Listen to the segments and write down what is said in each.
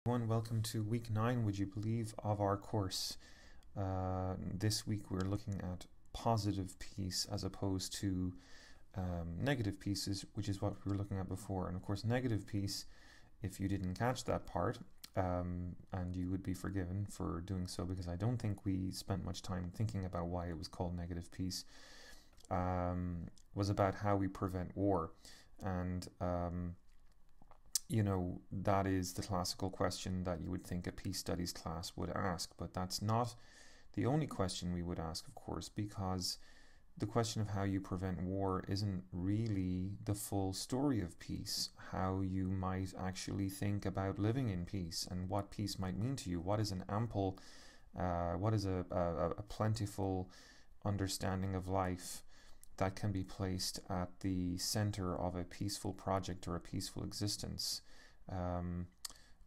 Everyone, welcome to week 9, would you believe, of our course. This week we're looking at positive peace as opposed to negative pieces, which is what we were looking at before. And of course, negative peace, if you didn't catch that part, and you would be forgiven for doing so, because I don't think we spent much time thinking about why it was called negative peace, was about how we prevent war. And that is the classical question that you would think a peace studies class would ask, but that's not the only question we would ask, of course, because the question of how you prevent war isn't really the full story of peace, how you might actually think about living in peace and what peace might mean to you. What is an ample, what is a plentiful understanding of life that can be placed at the center of a peaceful project or a peaceful existence?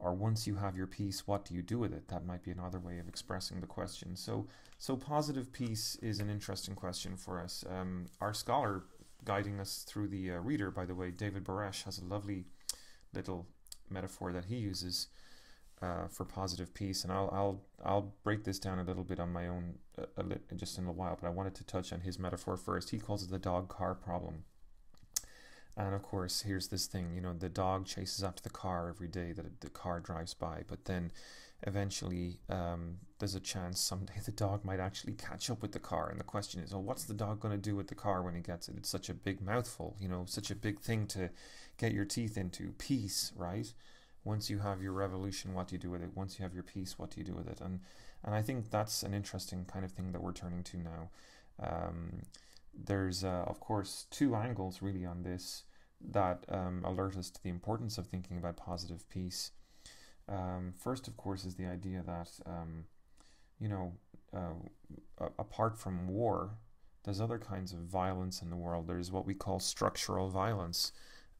Or once you have your peace, what do you do with it? That might be another way of expressing the question. So positive peace is an interesting question for us. Our scholar guiding us through the reader, by the way, David Baresh, has a lovely little metaphor that he uses for positive peace, and I'll break this down a little bit on my own just in a while, but I wanted to touch on his metaphor first. He calls it the dog-car problem. And of course, here's this thing, the dog chases after the car every day that the car drives by, but then eventually there's a chance someday the dog might actually catch up with the car, and the question is, what's the dog going to do with the car when he gets it? It's such a big mouthful, such a big thing to get your teeth into. Peace, right? Once you have your revolution, what do you do with it? Once you have your peace, what do you do with it? And I think that's an interesting kind of thing that we're turning to now. There's, of course, two angles really on this that alert us to the importance of thinking about positive peace. First, of course, is the idea that, apart from war, there's other kinds of violence in the world. There's what we call structural violence,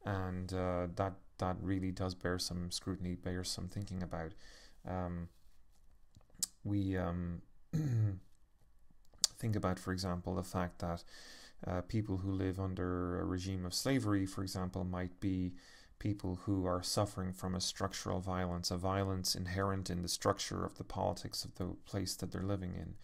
and that really does bear some scrutiny, bears some thinking about. We think about, for example, the fact that people who live under a regime of slavery, for example, might be people who are suffering from a structural violence, a violence inherent in the structure of the politics of the place that they're living in.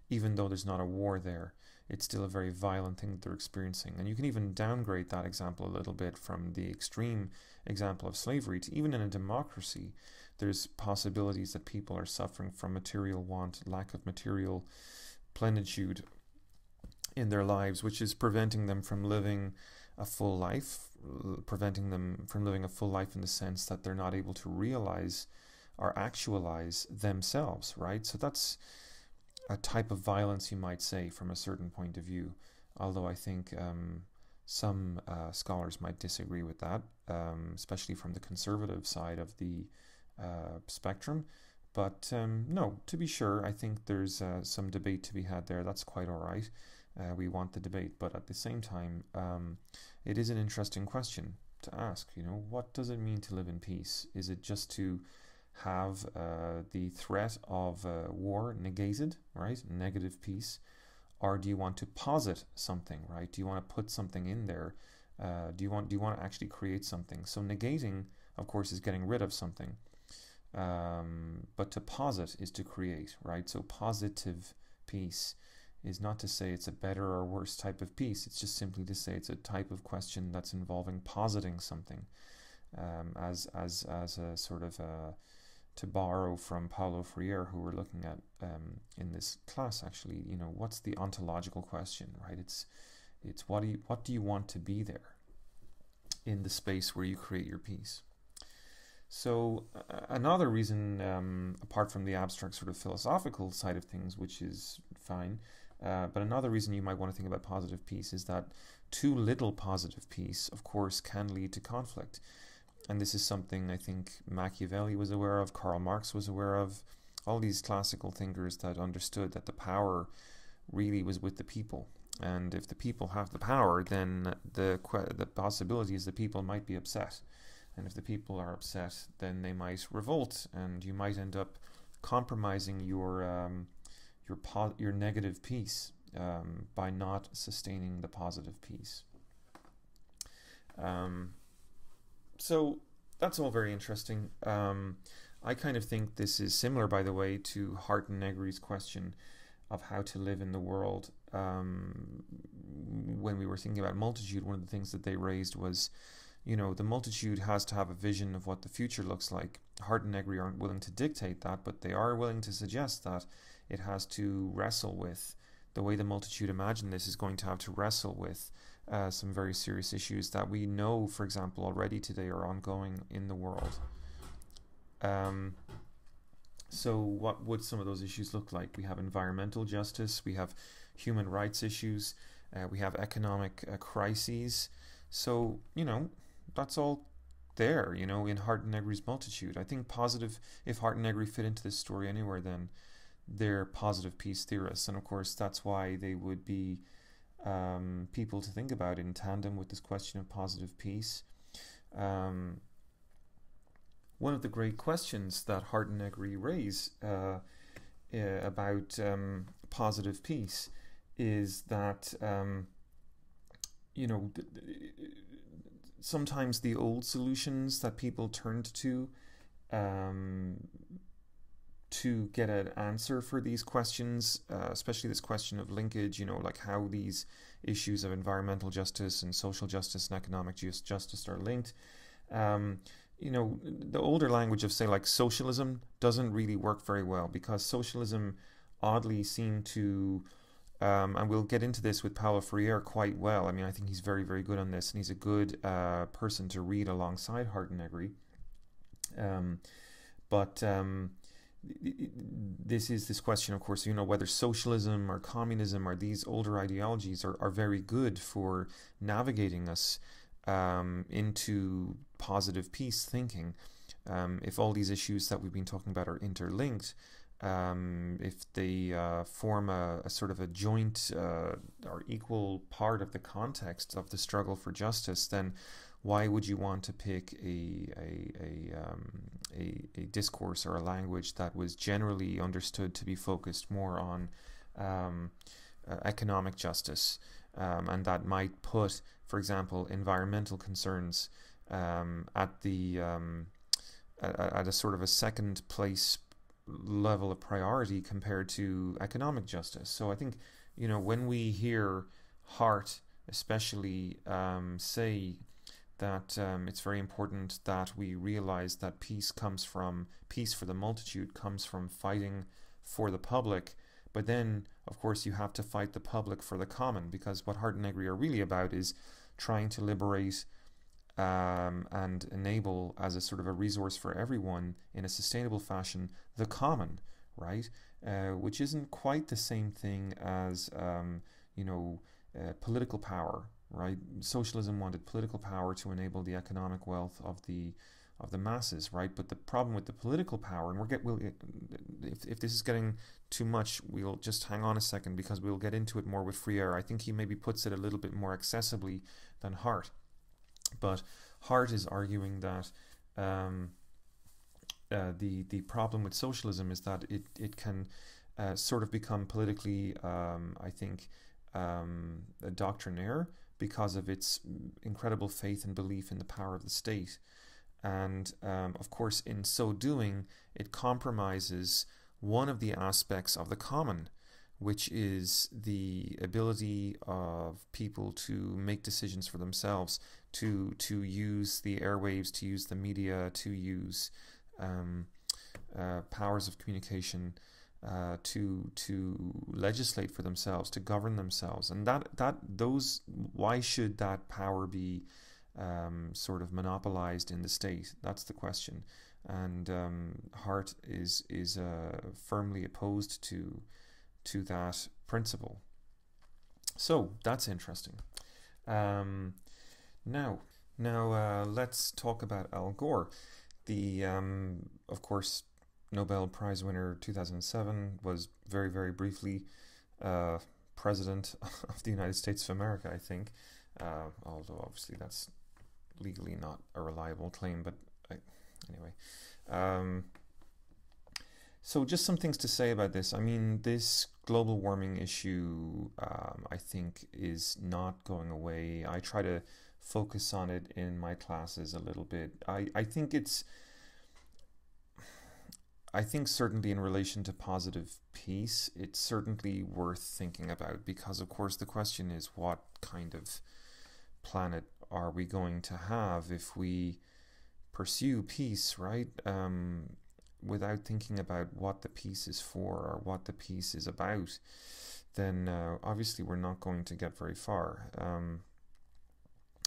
Even though there's not a war there, it's still a very violent thing that they're experiencing. And you can even downgrade that example a little bit from the extreme example of slavery to even in a democracy. There's possibilities that people are suffering from material want, lack of material plenitude in their lives, which is preventing them from living a full life, preventing them from living a full life in the sense that they're not able to realize or actualize themselves, right? So that's a type of violence, you might say, from a certain point of view, although I think some scholars might disagree with that, especially from the conservative side of the spectrum. But no, to be sure, I think there's some debate to be had there. That's quite all right. We want the debate, but at the same time, it is an interesting question to ask. What does it mean to live in peace? Is it just to have the threat of war negated, right? Negative peace, or do you want to posit something, right? Do you want to put something in there? Do you want to actually create something? So negating, of course, is getting rid of something, but to posit is to create, right? So positive peace is not to say it's a better or worse type of peace. It's just simply to say it's a type of question that's involving positing something, as a sort of to borrow from Paulo Friere, who we're looking at in this class. Actually, what's the ontological question, right? It's what do you want to be there in the space where you create your peace. So another reason, apart from the abstract sort of philosophical side of things, which is fine, but another reason you might want to think about positive peace is that too little positive peace, of course, can lead to conflict. And this is something I think Machiavelli was aware of, Karl Marx was aware of, all these classical thinkers that understood that the power really was with the people. And if the people have the power, then the possibility is the people might be upset. And if the people are upset, then they might revolt, and you might end up compromising your negative peace by not sustaining the positive peace. So that's all very interesting. I kind of think this is similar, by the way, to Hart and Negri's question of how to live in the world. When we were thinking about multitude, one of the things that they raised was, the multitude has to have a vision of what the future looks like. Hart and Negri aren't willing to dictate that, but they are willing to suggest that it has to wrestle with the way the multitude imagine this is going to have to wrestle with some very serious issues that we know, for example, already today are ongoing in the world. So what would some of those issues look like? We have environmental justice, we have human rights issues, we have economic crises. So, that's all there, in Hart and Negri's multitude. I think if Hart and Negri fit into this story anywhere, then they're positive peace theorists. And of course, that's why they would be people to think about in tandem with this question of positive peace. One of the great questions that Hart and Negri raise about positive peace is that, sometimes the old solutions that people turned to get an answer for these questions, especially this question of linkage, like how these issues of environmental justice and social justice and economic justice are linked. The older language of, say, like socialism doesn't really work very well, because socialism oddly seemed to, and we'll get into this with Paulo Friere quite well. I mean, I think he's very, very good on this, and he's a good person to read alongside Hart and Negri. This is this question, of course, whether socialism or communism or these older ideologies are very good for navigating us into positive peace thinking. If all these issues that we've been talking about are interlinked, if they form a sort of a joint or equal part of the context of the struggle for justice, then why would you want to pick a discourse or a language that was generally understood to be focused more on economic justice, and that might put, for example, environmental concerns at a sort of a second place level of priority compared to economic justice? So I think, when we hear Hart especially say that it's very important that we realize that peace for the multitude comes from fighting for the public, but then, of course, you have to fight the public for the common, because what Hart and Negri are really about is trying to liberate and enable, as a sort of a resource for everyone in a sustainable fashion, the common, right? Which isn't quite the same thing as, political power, right? Socialism wanted political power to enable the economic wealth of the masses, right? But the problem with the political power, and if this is getting too much, we'll just hang on a second, because we'll get into it more with Friere. I think he maybe puts it a little bit more accessibly than Hart. But Hart is arguing that the problem with socialism is that it can sort of become politically, I think, doctrinaire, because of its incredible faith and belief in the power of the state. And of course, in so doing, it compromises one of the aspects of the common, which is the ability of people to make decisions for themselves, to use the airwaves, to use the media, to use powers of communication, to legislate for themselves, to govern themselves. And why should that power be sort of monopolized in the state? That's the question. And Hart is firmly opposed to that principle. So that's interesting. Now let's talk about Al Gore. The of course, Nobel Prize winner 2007 was very, very briefly president of the United States of America, I think. Although obviously that's legally not a reliable claim, but anyway. So just some things to say about this. I mean, this global warming issue, I think, is not going away. I try to focus on it in my classes a little bit. I think it's I think certainly in relation to positive peace, it's certainly worth thinking about, because of course the question is, what kind of planet are we going to have if we pursue peace, right? Without thinking about what the peace is for or what the peace is about, then obviously we're not going to get very far.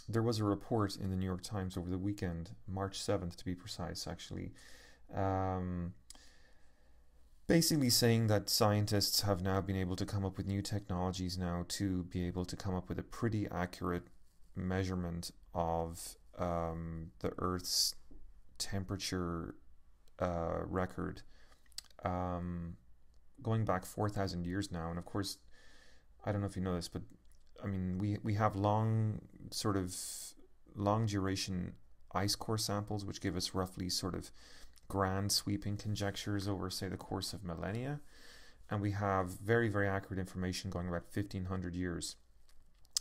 There was a report in the New York Times over the weekend, March 7th to be precise, actually, basically saying that scientists have now been able to come up with new technologies now to be able to come up with a pretty accurate measurement of the Earth's temperature record, going back 4,000 years now. And of course, I don't know if you know this, but I mean, we have long duration ice core samples, which give us roughly sort of grand sweeping conjectures over, say, the course of millennia. And we have very, very accurate information going about 1,500 years.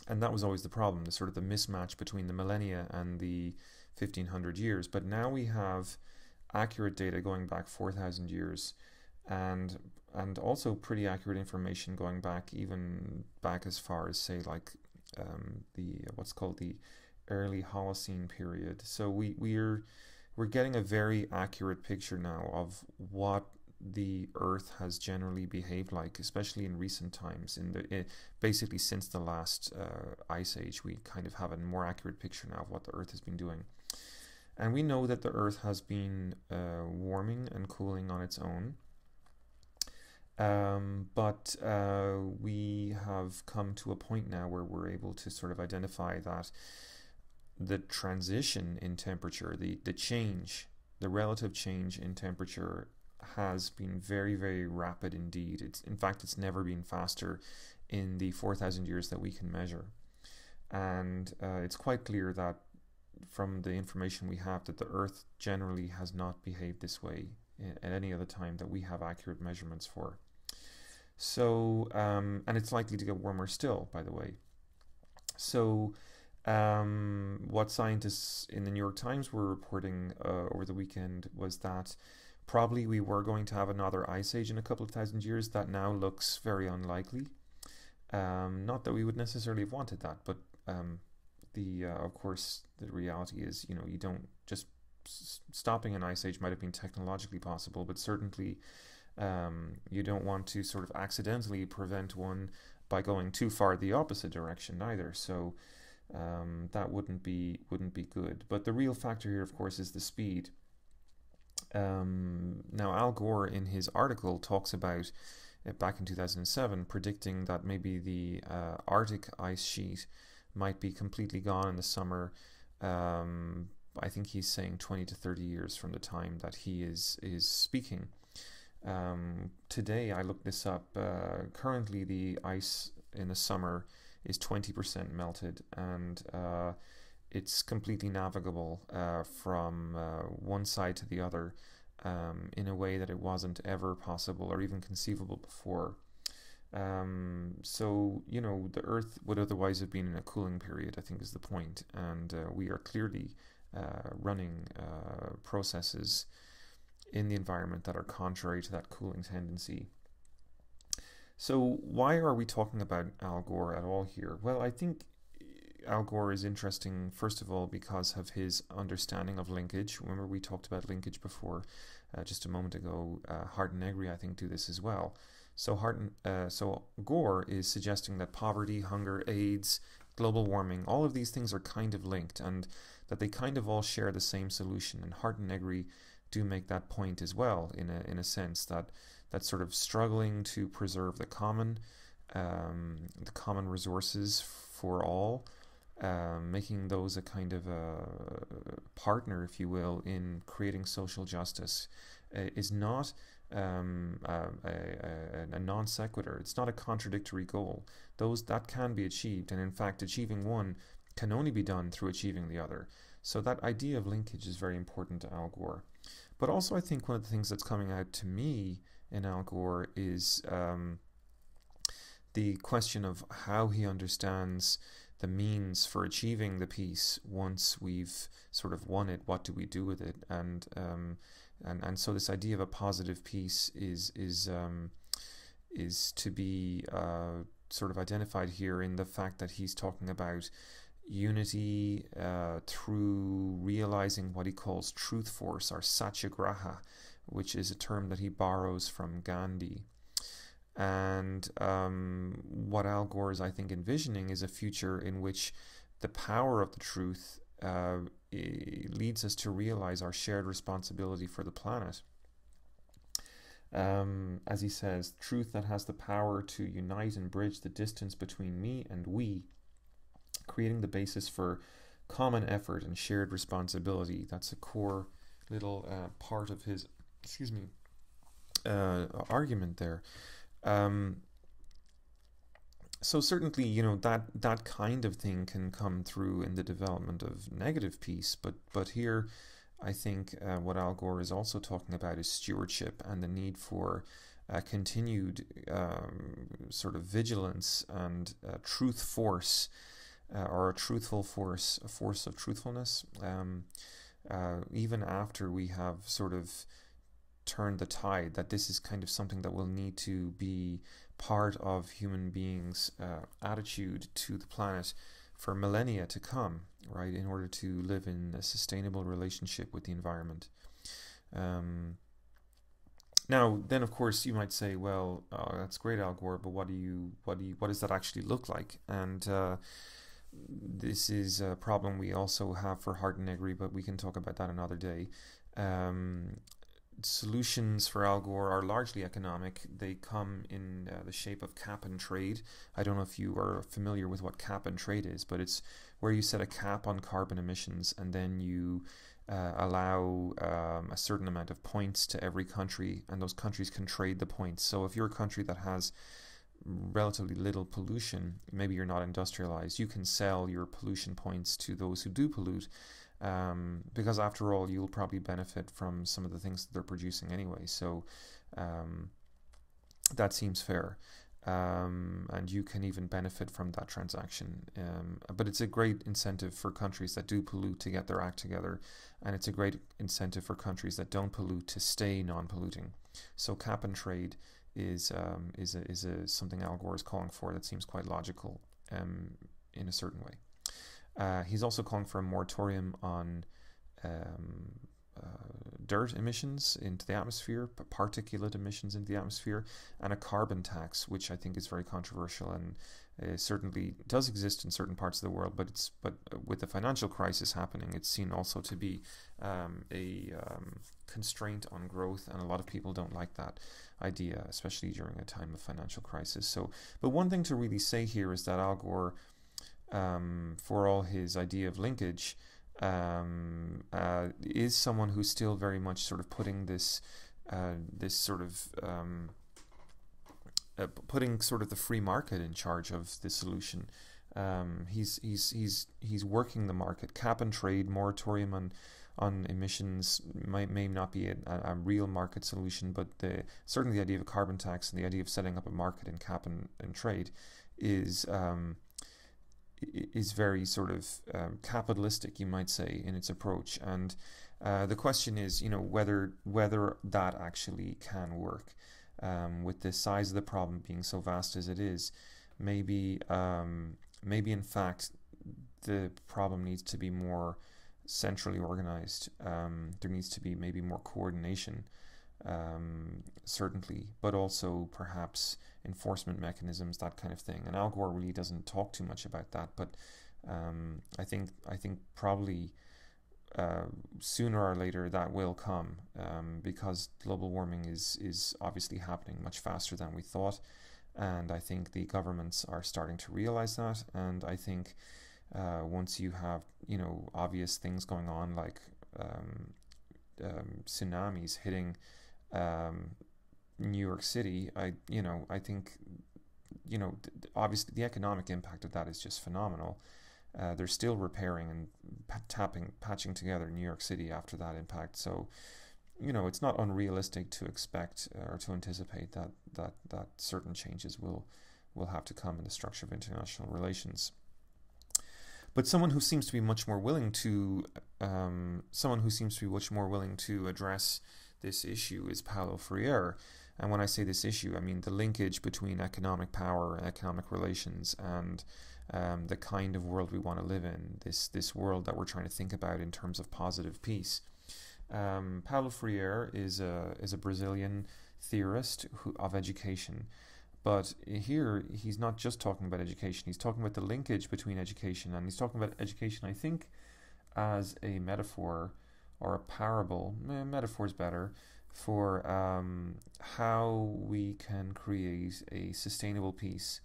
And that was always the problem, the sort of the mismatch between the millennia and the 1,500 years. But now we have accurate data going back 4,000 years, and also pretty accurate information going back, even back as far as, say, like the what's called the early Holocene period. So we're getting a very accurate picture now of what the Earth has generally behaved like, especially in recent times. Basically since the last ice age, we kind of have a more accurate picture now of what the Earth has been doing. And we know that the Earth has been warming and cooling on its own. But we have come to a point now where we're able to sort of identify that the transition in temperature, the change, the relative change in temperature has been very, very rapid indeed. In fact, it's never been faster in the 4,000 years that we can measure. And it's quite clear that from the information we have that the Earth generally has not behaved this way at any other time that we have accurate measurements for. So, and it's likely to get warmer still, by the way. So, what scientists in the New York Times were reporting over the weekend was that probably we were going to have another ice age in a couple of thousand years. That now looks very unlikely. Not that we would necessarily have wanted that, but of course, the reality is, you don't just stopping an ice age might have been technologically possible, but certainly you don't want to sort of accidentally prevent one by going too far the opposite direction either. So that wouldn't be good. But the real factor here, of course, is the speed. Now, Al Gore in his article talks about back in 2007 predicting that maybe the Arctic ice sheet might be completely gone in the summer. I think he's saying 20 to 30 years from the time that he is speaking. Today, I looked this up. Currently, the ice in the summer is 20% melted, and it's completely navigable from one side to the other in a way that it wasn't ever possible or even conceivable before. So, the Earth would otherwise have been in a cooling period, I think is the point. And we are clearly running processes in the environment that are contrary to that cooling tendency. So why are we talking about Al Gore at all here? Well, I think Al Gore is interesting, first of all, because of his understanding of linkage. Remember, we talked about linkage before just a moment ago. Hart and Negri, I think, do this as well. So Gore is suggesting that poverty, hunger, AIDS, global warming, all of these things are kind of linked, and that they kind of all share the same solution. And Hart and Negri do make that point as well, in a sense that sort of struggling to preserve the common resources for all, making those a kind of a partner, if you will, in creating social justice, is not a non sequitur. It's not a contradictory goal. That can be achieved, and in fact, achieving one can only be done through achieving the other. So that idea of linkage is very important to Al Gore. But also, I think one of the things that's coming out to me in Al Gore is the question of how he understands the means for achieving the peace once we've sort of won it. What do we do with it? And And so this idea of a positive peace is to be sort of identified here in the fact that he's talking about unity through realizing what he calls truth force, or satyagraha, which is a term that he borrows from Gandhi. And what Al Gore is, I think, envisioning is a future in which the power of the truth leads us to realize our shared responsibility for the planet. As he says, truth that has the power to unite and bridge the distance between me and we, creating the basis for common effort and shared responsibility. That's a core little part of his, argument there. So certainly, that kind of thing can come through in the development of negative peace, but here I think what Al Gore is also talking about is stewardship and the need for continued sort of vigilance and truth force, or a truthful force, a force of truthfulness, even after we have sort of turned the tide, that this is kind of something that will need to be part of human beings' attitude to the planet for millennia to come, right, in order to live in a sustainable relationship with the environment. Now, then, of course, you might say, well, that's great, Al Gore, but what does that actually look like? And this is a problem we also have for Hart and Negri, but we can talk about that another day. Solutions for Al Gore are largely economic. They come in the shape of cap and trade. I don't know if you are familiar with what cap and trade is, but it's where you set a cap on carbon emissions and then you allow a certain amount of points to every country, and those countries can trade the points. So if you're a country that has relatively little pollution, maybe you're not industrialized, you can sell your pollution points to those who do pollute. Because after all, you'll probably benefit from some of the things that they're producing anyway. So that seems fair. And you can even benefit from that transaction. But it's a great incentive for countries that do pollute to get their act together. And it's a great incentive for countries that don't pollute to stay non-polluting. So cap and trade is something Al Gore is calling for that seems quite logical in a certain way. He's also calling for a moratorium on dirt emissions into the atmosphere, particulate emissions into the atmosphere, and a carbon tax, which I think is very controversial and certainly does exist in certain parts of the world. But with the financial crisis happening, it's seen also to be a constraint on growth, and a lot of people don't like that idea, especially during a time of financial crisis. So, but one thing to really say here is that Al Gore, for all his idea of linkage, is someone who's still very much sort of putting this sort of putting sort of the free market in charge of the solution. He's working the market. Cap and trade, moratorium on emissions may not be a real market solution, but certainly the idea of a carbon tax and the idea of setting up a market in cap and trade is very sort of capitalistic, you might say, in its approach. And the question is, whether that actually can work. With the size of the problem being so vast as it is, maybe in fact the problem needs to be more centrally organized. There needs to be maybe more coordination, certainly, but also perhaps enforcement mechanisms, that kind of thing. And Al Gore really doesn't talk too much about that, but I think probably sooner or later that will come, because global warming is obviously happening much faster than we thought, and I think the governments are starting to realize that. And I think once you have obvious things going on like tsunamis hitting New York City, I think obviously the economic impact of that is just phenomenal. They're still repairing and patching together New York City after that impact. So, it's not unrealistic to expect or to anticipate that certain changes will have to come in the structure of international relations. But someone who seems to be much more willing to address this issue is Paulo Freire. And when I say this issue, I mean the linkage between economic power and economic relations and the kind of world we want to live in, this world that we're trying to think about in terms of positive peace. Paulo Freire is a Brazilian theorist of education. But here, he's not just talking about education. He's talking about the linkage between education, and he's talking about education, I think, as a metaphor or a parable. Metaphor is better for how we can create a sustainable peace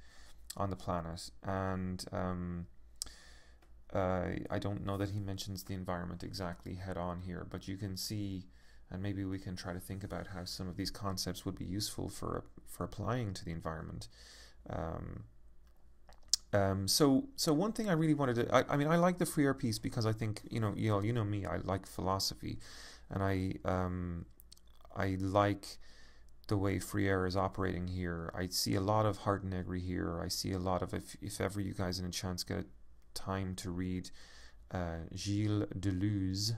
on the planet. And I don't know that he mentions the environment exactly head on here, but you can see, and maybe we can try to think about how some of these concepts would be useful for applying to the environment. So one thing I really wanted to, I mean, I like the Freire piece because I think, you know me, I like philosophy, and I like the way Freire is operating here. I see a lot of Hartenegger here. I see a lot of, if ever you guys in a chance get time to read Gilles Deleuze,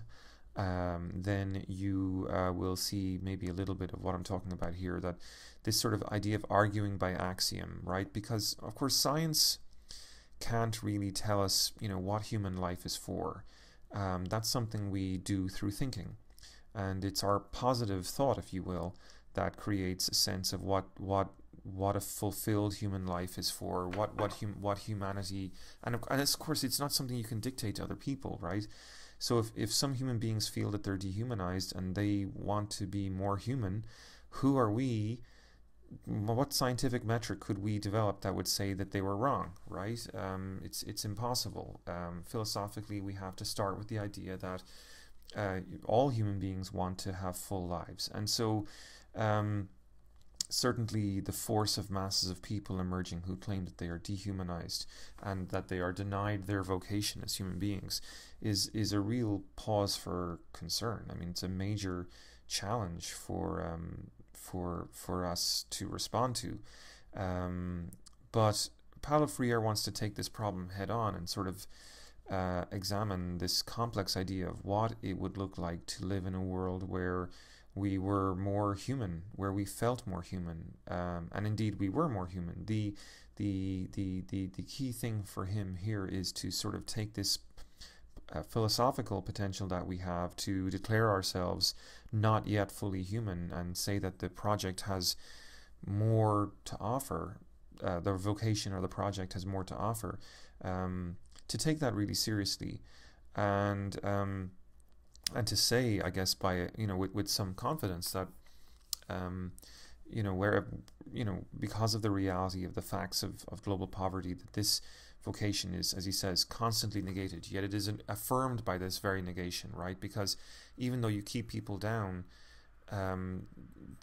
then you will see maybe a little bit of what I'm talking about here, that this sort of idea of arguing by axiom, right? Because, of course, science can't really tell us, what human life is for. That's something we do through thinking. And it's our positive thought, if you will, that creates a sense of what a fulfilled human life is for, what humanity, and of course it's not something you can dictate to other people, right? So if some human beings feel that they're dehumanized and they want to be more human, who are we? What scientific metric could we develop that would say that they were wrong, right? It's impossible. Philosophically, we have to start with the idea that all human beings want to have full lives, and so certainly the force of masses of people emerging who claim that they are dehumanized and that they are denied their vocation as human beings is a real cause for concern. I mean, it's a major challenge for us to respond to. But Paulo Freire wants to take this problem head on and sort of examine this complex idea of what it would look like to live in a world where we were more human, where we felt more human, and indeed we were more human. The key thing for him here is to sort of take this philosophical potential that we have to declare ourselves not yet fully human and say that the project has more to offer, the vocation or the project has more to offer, to take that really seriously, and to say, I guess, by with some confidence that where because of the reality of the facts of global poverty, that this vocation is, as he says, constantly negated, yet it is affirmed by this very negation, right? Because even though you keep people down,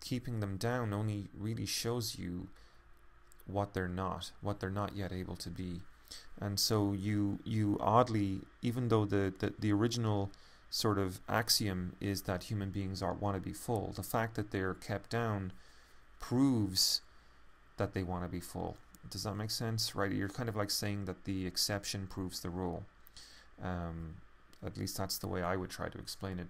keeping them down only really shows you what they're not yet able to be. And so you oddly, even though the original sort of axiom is that human beings want to be full, the fact that they're kept down proves that they want to be full. Does that make sense? Right? You're kind of like saying that the exception proves the rule. At least that's the way I would try to explain it.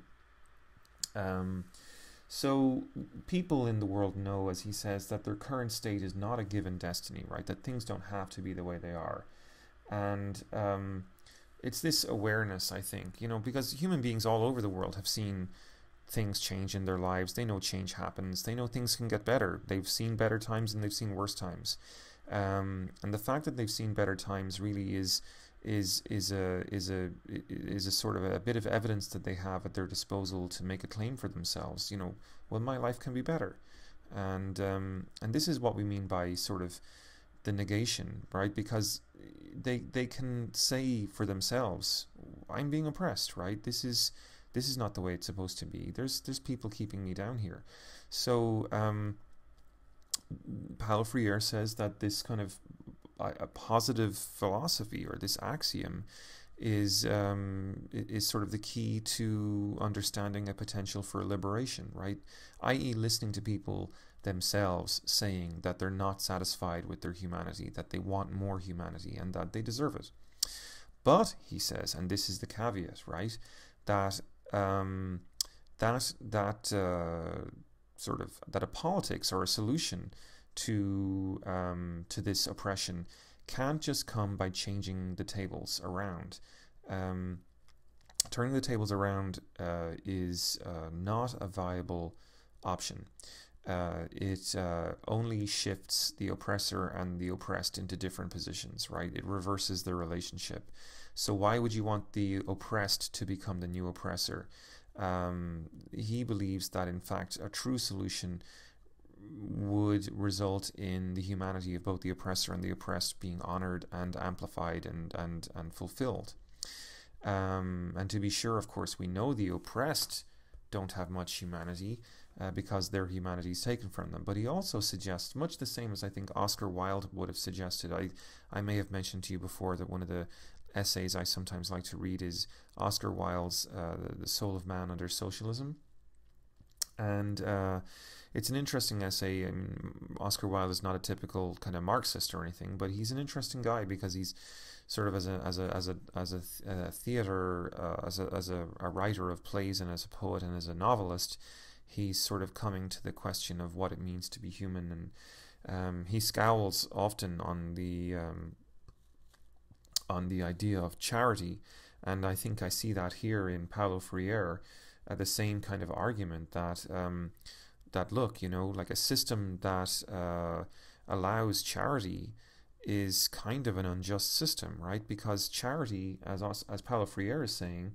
So people in the world know, as he says, that their current state is not a given destiny, right? That things don't have to be the way they are. And it's this awareness, I think, because human beings all over the world have seen things change in their lives. They know change happens. They know things can get better. They've seen better times and they've seen worse times. And the fact that they've seen better times really is a sort of a bit of evidence that they have at their disposal to make a claim for themselves. Well, my life can be better, and this is what we mean by sort of the negation, right? Because they can say for themselves, I'm being oppressed, right? This is not the way it's supposed to be. There's people keeping me down here. So Paulo Freire says that this kind of a positive philosophy, or this axiom, is sort of the key to understanding a potential for liberation, right? i.e. listening to people themselves saying that they're not satisfied with their humanity, that they want more humanity, and that they deserve it. But, he says, and this is the caveat, right, that that a politics or a solution to this oppression can't just come by changing the tables around. Turning the tables around is not a viable option. It only shifts the oppressor and the oppressed into different positions, right? It reverses the relationship. So why would you want the oppressed to become the new oppressor? He believes that, in fact, a true solution would result in the humanity of both the oppressor and the oppressed being honored and amplified and fulfilled. And to be sure, of course, we know the oppressed don't have much humanity because their humanity is taken from them. But he also suggests, much the same as I think Oscar Wilde would have suggested. I may have mentioned to you before that one of the essays I sometimes like to read is Oscar Wilde's The Soul of Man Under Socialism. And it's an interesting essay. I mean, Oscar Wilde is not a typical kind of Marxist or anything, but he's an interesting guy because he's sort of as a theater, as a writer of plays and as a poet and as a novelist, he's sort of coming to the question of what it means to be human, and he scowls often on the idea of charity, and I think I see that here in Paulo Friere, the same kind of argument that that look, like a system that allows charity is kind of an unjust system, right? Because charity, as Paulo Freire is saying,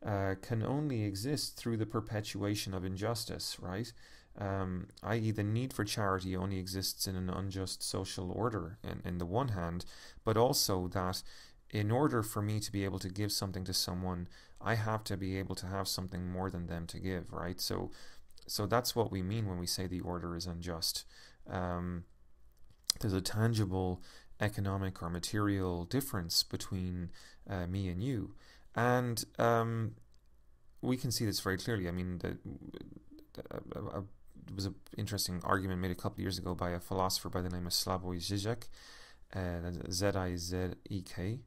can only exist through the perpetuation of injustice, right? I.e. the need for charity only exists in an unjust social order in the one hand, but also that in order for me to be able to give something to someone, I have to be able to have something more than them to give, right? So that's what we mean when we say the order is unjust. There's a tangible economic or material difference between me and you. And we can see this very clearly. I mean, there was an interesting argument made a couple of years ago by a philosopher by the name of Slavoj Žižek, Zizek,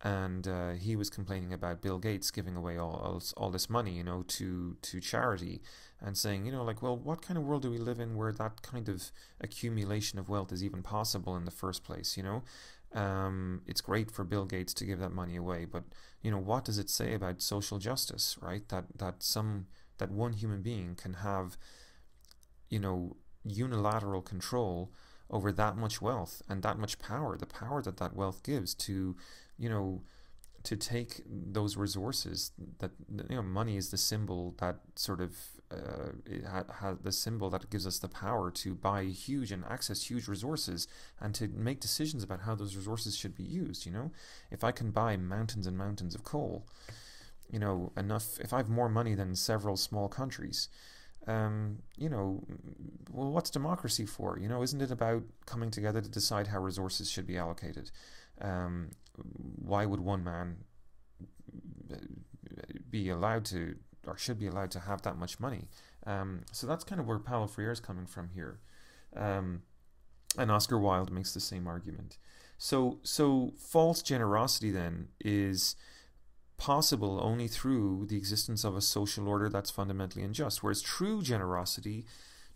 and he was complaining about Bill Gates giving away all this money, to charity, and saying, well, what kind of world do we live in where that kind of accumulation of wealth is even possible in the first place? It's great for Bill Gates to give that money away, but what does it say about social justice, right? That one human being can have, unilateral control over that much wealth and that much power, the power that wealth gives to to take those resources that money is the symbol that sort of the symbol that gives us the power to buy huge and access huge resources and to make decisions about how those resources should be used. If I can buy mountains and mountains of coal, enough, if I have more money than several small countries, well, what's democracy for? Isn't it about coming together to decide how resources should be allocated? Why would one man be allowed to, or should be allowed to have that much money? So that's kind of where Paulo Freire is coming from here. And Oscar Wilde makes the same argument. So false generosity then is possible only through the existence of a social order that's fundamentally unjust, whereas true generosity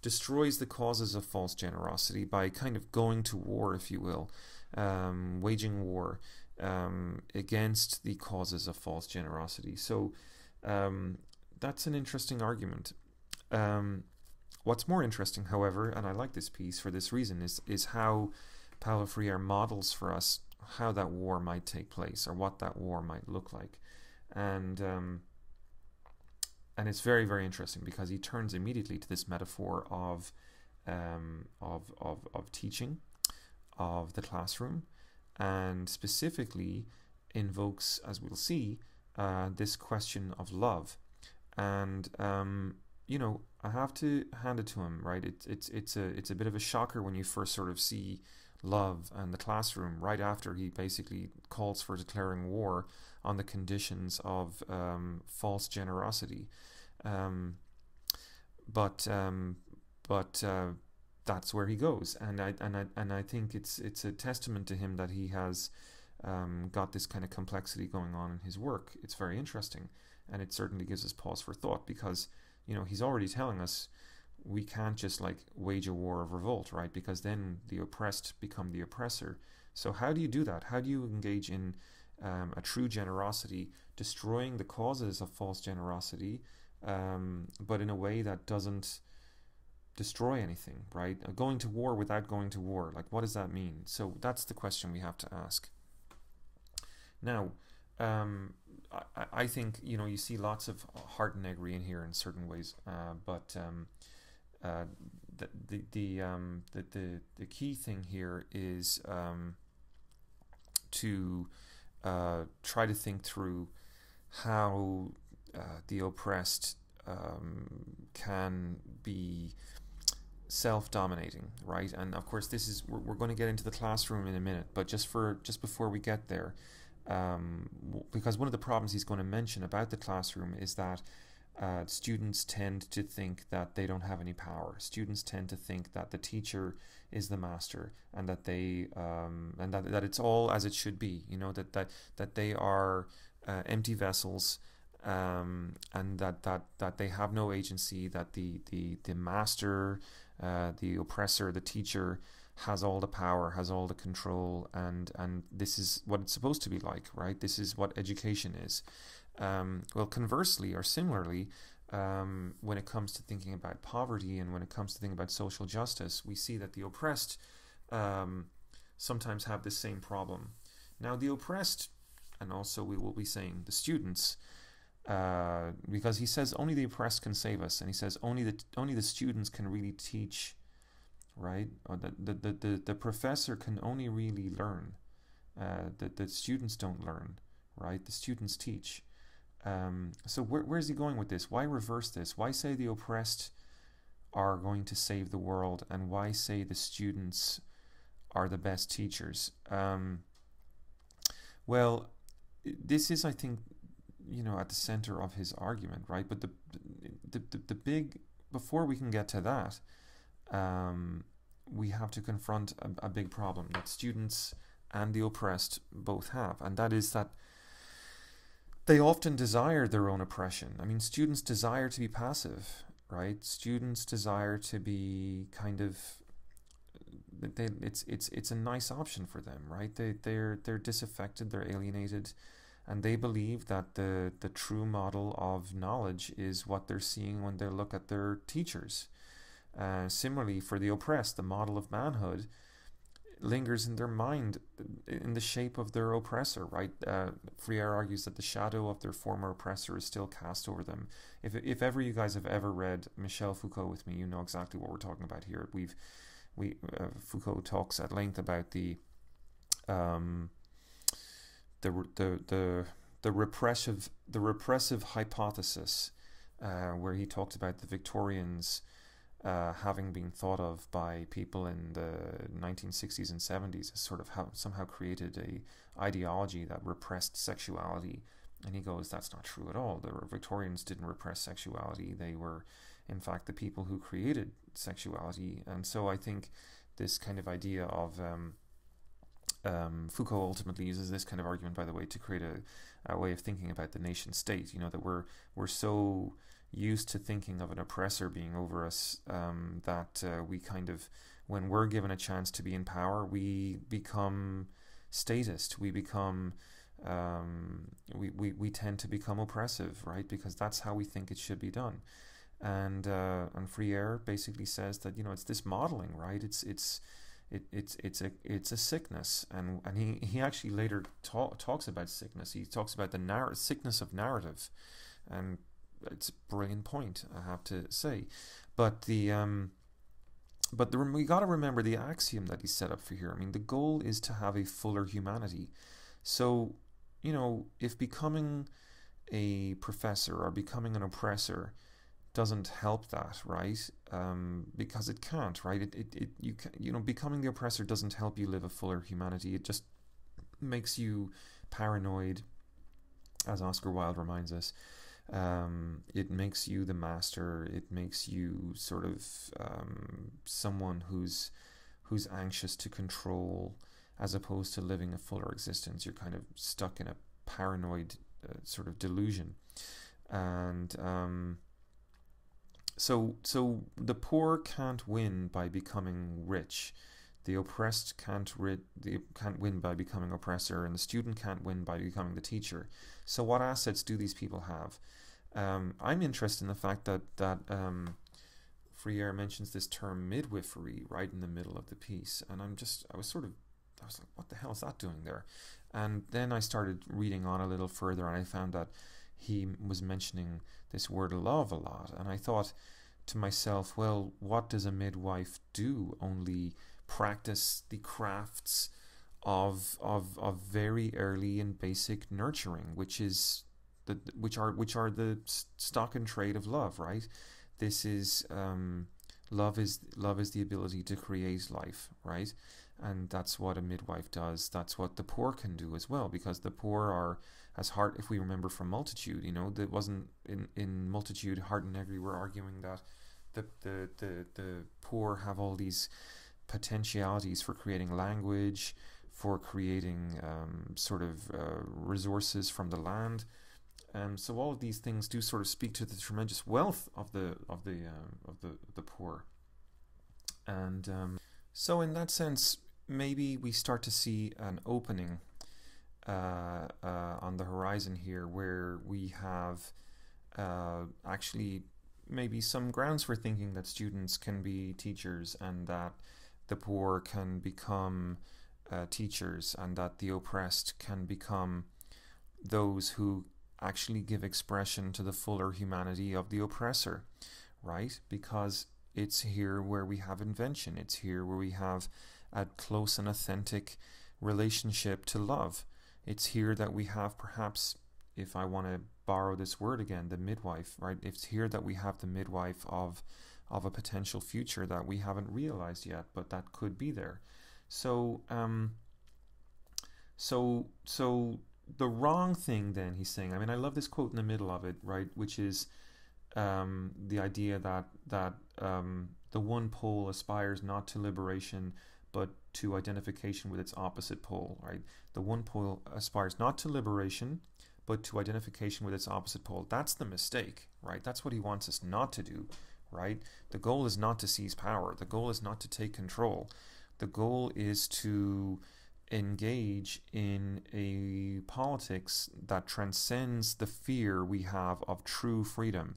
destroys the causes of false generosity by kind of going to war, if you will, waging war against the causes of false generosity. So that's an interesting argument. What's more interesting, however, and I like this piece for this reason, is how Paulo Freire models for us how that war might take place or what that war might look like. And it's very, very interesting because he turns immediately to this metaphor of teaching, of the classroom, and specifically invokes, as we'll see, this question of love. And I have to hand it to him, right? It's a bit of a shocker when you first sort of see love and the classroom right after he basically calls for declaring war on the conditions of false generosity. But that's where he goes, and I think it's a testament to him that he has got this kind of complexity going on in his work. It's very interesting, and it certainly gives us pause for thought, because he's already telling us we can't just like wage a war of revolt, right? Because then the oppressed become the oppressor. So how do you do that? How do you engage in a true generosity, destroying the causes of false generosity, but in a way that doesn't destroy anything, right? Going to war without going to war, like what does that mean? So that's the question we have to ask. Now, I think you see lots of heart and eggery in here in certain ways, but the key thing here is to try to think through how the oppressed can be self-dominating, right? And of course, this is we're going to get into the classroom in a minute, but just before we get there, because one of the problems he's going to mention about the classroom is that students tend to think that they don't have any power. Students tend to think that the teacher is the master, and that they and that it's all as it should be. That they are empty vessels, and that they have no agency. That the master, the oppressor, the teacher, has all the power, has all the control, and this is what it's supposed to be like, right? This is what education is. Well, conversely or similarly, when it comes to thinking about poverty and when it comes to thinking about social justice, we see that the oppressed sometimes have this same problem. Now, the oppressed, and also we will be saying the students, because he says only the oppressed can save us, and he says only the students can really teach, right? Or the professor can only really learn. The students don't learn, right? The students teach. So where's he going with this? Why reverse this? Why say the oppressed are going to save the world, and why say the students are the best teachers? Well, this is, I think, at the center of his argument, right? But the big, before we can get to that, we have to confront a big problem that students and the oppressed both have, and that is that they often desire their own oppression. I mean, students desire to be passive, right? Students desire to be kind of, it's a nice option for them, right? They're disaffected, they're alienated, and they believe that the true model of knowledge is what they're seeing when they look at their teachers. Similarly, for the oppressed, the model of manhood lingers in their mind in the shape of their oppressor, right? Friere argues that the shadow of their former oppressor is still cast over them. If ever you guys have ever read Michel Foucault with me, you know exactly what we're talking about here. Foucault talks at length about the repressive hypothesis, where he talked about the Victorians having been thought of by people in the 1960s and 70s as sort of somehow created a ideology that repressed sexuality. And he goes, that's not true at all. The Victorians didn't repress sexuality. They were, in fact, the people who created sexuality. And so I think this kind of idea of Foucault ultimately uses this kind of argument, by the way, to create a way of thinking about the nation state. That we're so used to thinking of an oppressor being over us that we kind of, when we're given a chance to be in power, we become statist. We become we tend to become oppressive, right? Because that's how we think it should be done. And Friere basically says that it's this modeling, right? It's a sickness, and he actually later talks about sickness. He talks about the sickness of narrative, and it's a brilliant point, I have to say. But we got to remember the axiom that he set up for here. I mean, the goal is to have a fuller humanity. So, if becoming a professor or becoming an oppressor doesn't help that, right? Because it can't, right? Becoming the oppressor doesn't help you live a fuller humanity. It just makes you paranoid, as Oscar Wilde reminds us. It makes you the master. It makes you sort of someone who's anxious to control, as opposed to living a fuller existence. You're kind of stuck in a paranoid sort of delusion, and so the poor can't win by becoming rich. The oppressed can't win by becoming oppressor, and the student can't win by becoming the teacher. So what assets do these people have? I'm interested in the fact that Friere mentions this term midwifery right in the middle of the piece, and I was like, what the hell is that doing there? And then I started reading on a little further, and I found that he was mentioning this word love a lot, and I thought to myself, well, what does a midwife do? Only practice the crafts of very early and basic nurturing, which are the stock and trade of love, right? This is love is the ability to create life, right? And that's what a midwife does. That's what the poor can do as well, because the poor are as Hart, if we remember from Multitude, that wasn't in Multitude. Hart and Negri were arguing that the poor have all these potentialities for creating language, for creating resources from the land. So all of these things do sort of speak to the tremendous wealth of the poor, and so in that sense, maybe we start to see an opening on the horizon here, where we have actually maybe some grounds for thinking that students can be teachers, and that the poor can become teachers, and that the oppressed can become those who actually give expression to the fuller humanity of the oppressor, right? Because it's here where we have invention. It's here where we have a close and authentic relationship to love. It's here that we have, perhaps, if I want to borrow this word again, the midwife, right? It's here that we have the midwife of a potential future that we haven't realized yet, but that could be there. So the wrong thing, then, he's saying, I mean, I love this quote in the middle of it, right, which is the idea that the one pole aspires not to liberation, but to identification with its opposite pole, right? The one pole aspires not to liberation, but to identification with its opposite pole. That's the mistake, right? That's what he wants us not to do, right? The goal is not to seize power. The goal is not to take control. The goal is to engage in a politics that transcends the fear we have of true freedom,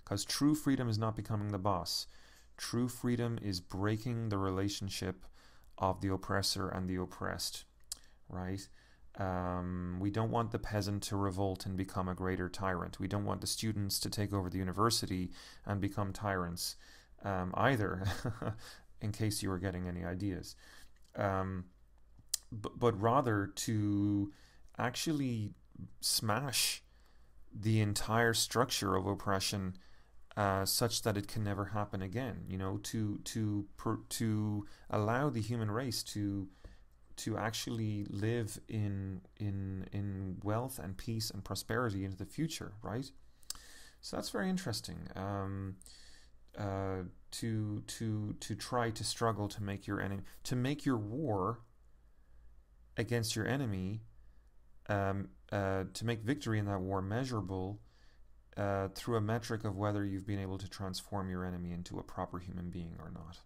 because true freedom is not becoming the boss. True freedom is breaking the relationship of the oppressor and the oppressed, right? We don't want the peasant to revolt and become a greater tyrant. We don't want the students to take over the university and become tyrants either, in case you were getting any ideas. But rather to actually smash the entire structure of oppression such that it can never happen again. To allow the human race to actually live in wealth and peace and prosperity into the future, right? So that's very interesting. To try to struggle to make your war against your enemy, to make victory in that war measurable through a metric of whether you've been able to transform your enemy into a proper human being or not,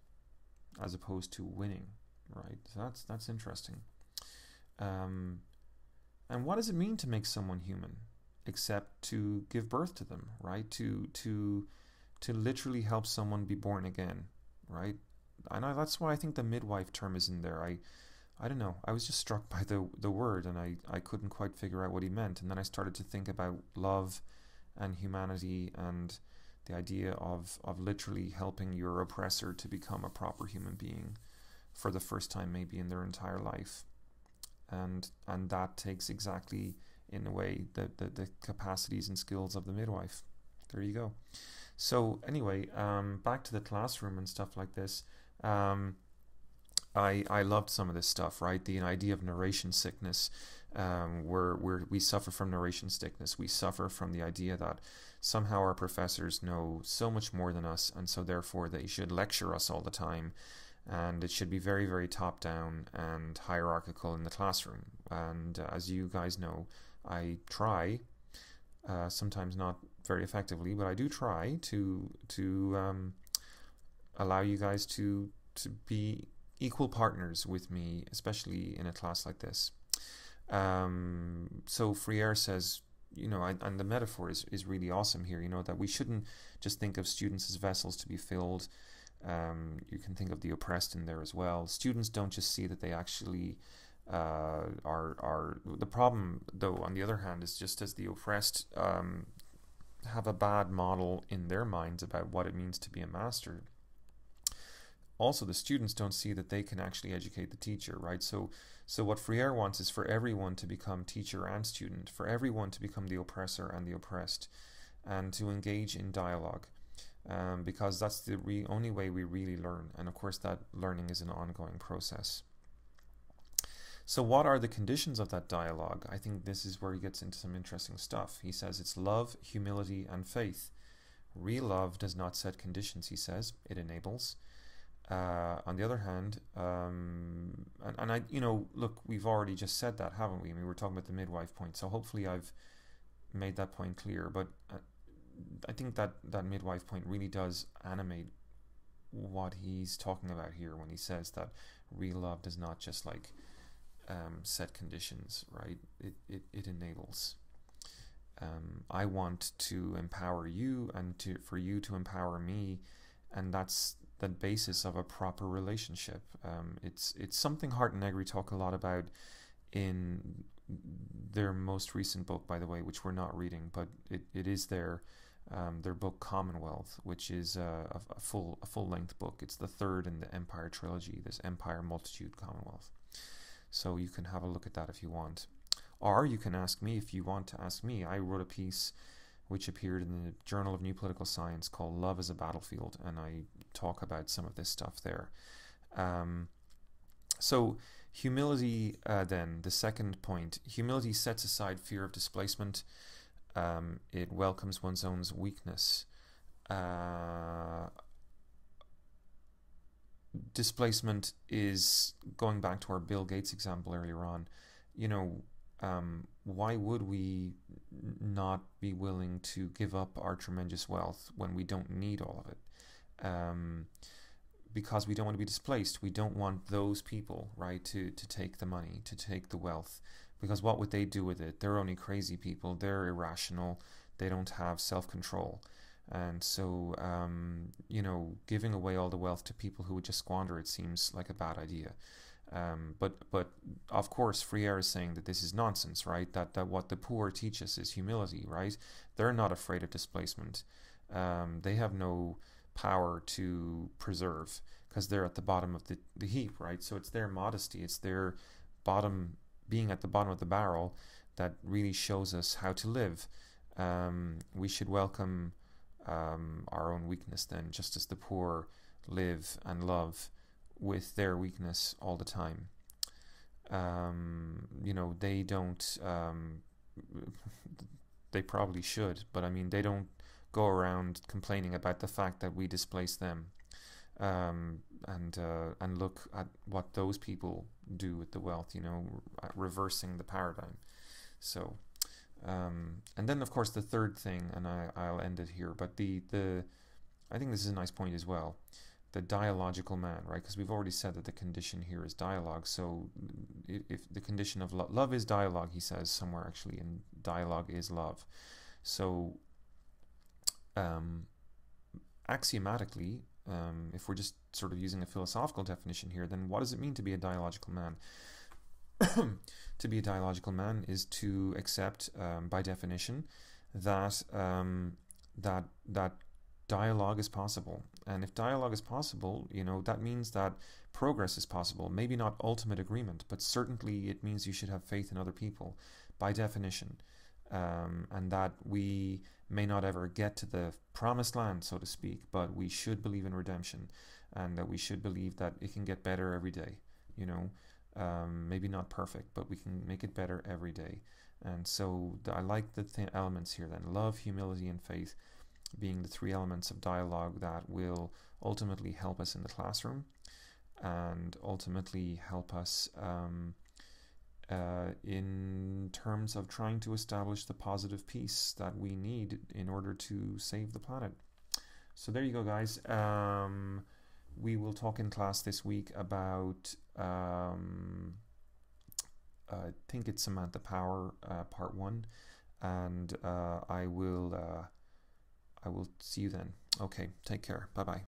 as opposed to winning, right? So that's interesting. And what does it mean to make someone human, except to give birth to them, right? To literally help someone be born again, right? I know that's why I think the midwife term is in there. I don't know. I was just struck by the word, and I couldn't quite figure out what he meant. And then I started to think about love and humanity and the idea of literally helping your oppressor to become a proper human being for the first time maybe in their entire life. And that takes exactly, in a way, the capacities and skills of the midwife. There you go. So anyway, back to the classroom and stuff like this. I loved some of this stuff, right? The idea of narration sickness, where we suffer from narration sickness. We suffer from the idea that somehow our professors know so much more than us, and so therefore they should lecture us all the time, and it should be very, very top-down and hierarchical in the classroom. And as you guys know, I try sometimes not very effectively, but I do try to allow you guys to be equal partners with me, especially in a class like this. So Friere says, and the metaphor is really awesome here, that we shouldn't just think of students as vessels to be filled. You can think of the oppressed in there as well. Students don't just see that they actually are the problem, though, on the other hand, is just as the oppressed have a bad model in their minds about what it means to be a master. Also, the students don't see that they can actually educate the teacher, right? So what Friere wants is for everyone to become teacher and student, for everyone to become the oppressor and the oppressed, and to engage in dialogue, because that's the only way we really learn. And of course, that learning is an ongoing process. So what are the conditions of that dialogue? I think this is where he gets into some interesting stuff. He says it's love, humility, and faith. Real love does not set conditions, he says. It enables. On the other hand, and I, look, we've already just said that, haven't we? I mean, we're talking about the midwife point, so hopefully I've made that point clear. But I think that midwife point really does animate what he's talking about here when he says that real love does not just set conditions, right? It enables. I want to empower you, and for you to empower me, and that's the basis of a proper relationship. It's something Hart and Negri talk a lot about in their most recent book, by the way, which we're not reading, but it is their book Commonwealth, which is a full length book. It's the third in the Empire trilogy. There's Empire, Multitude, Commonwealth. So you can have a look at that if you want, or you can ask me if you want to ask me. I wrote a piece which appeared in the Journal of New Political Science called Love as a Battlefield, and I talk about some of this stuff there. So humility, then, the second point. Humility sets aside fear of displacement. It welcomes one's own weakness. Displacement is, going back to our Bill Gates example earlier on, why would we not be willing to give up our tremendous wealth when we don't need all of it? Because we don't want to be displaced. We don't want those people, right, to take the money, to take the wealth. Because what would they do with it? They're only crazy people. They're irrational. They don't have self-control. And so, giving away all the wealth to people who would just squander it seems like a bad idea. But of course, Friere is saying that this is nonsense, right? That what the poor teach us is humility, right? They're not afraid of displacement. They have no power to preserve because they're at the bottom of the heap, right? So it's their modesty, it's their being at the bottom of the barrel that really shows us how to live. We should welcome our own weakness then, just as the poor live and love with their weakness all the time. They don't, they probably should, but I mean, they don't go around complaining about the fact that we displace them, and look at what those people do with the wealth, reversing the paradigm. So, and then of course the third thing, and I'll end it here, but I think this is a nice point as well. The dialogical man, right? Because we've already said that the condition here is dialogue. So if the condition of love is dialogue, he says somewhere actually, and dialogue is love. So axiomatically, if we're just sort of using a philosophical definition here, then what does it mean to be a dialogical man? To be a dialogical man is to accept, by definition, that dialogue is possible. And if dialogue is possible, that means that progress is possible. Maybe not ultimate agreement, but certainly it means you should have faith in other people, by definition. And that we may not ever get to the promised land, so to speak, but we should believe in redemption, and that we should believe that it can get better every day. Maybe not perfect, but we can make it better every day. And so I like the elements here then: love, humility, and faith being the three elements of dialogue that will ultimately help us in the classroom, and ultimately help us in terms of trying to establish the positive peace that we need in order to save the planet. So there you go, guys. We will talk in class this week about I think it's Samantha Power, part 1, and I will see you then. Okay, take care. Bye bye.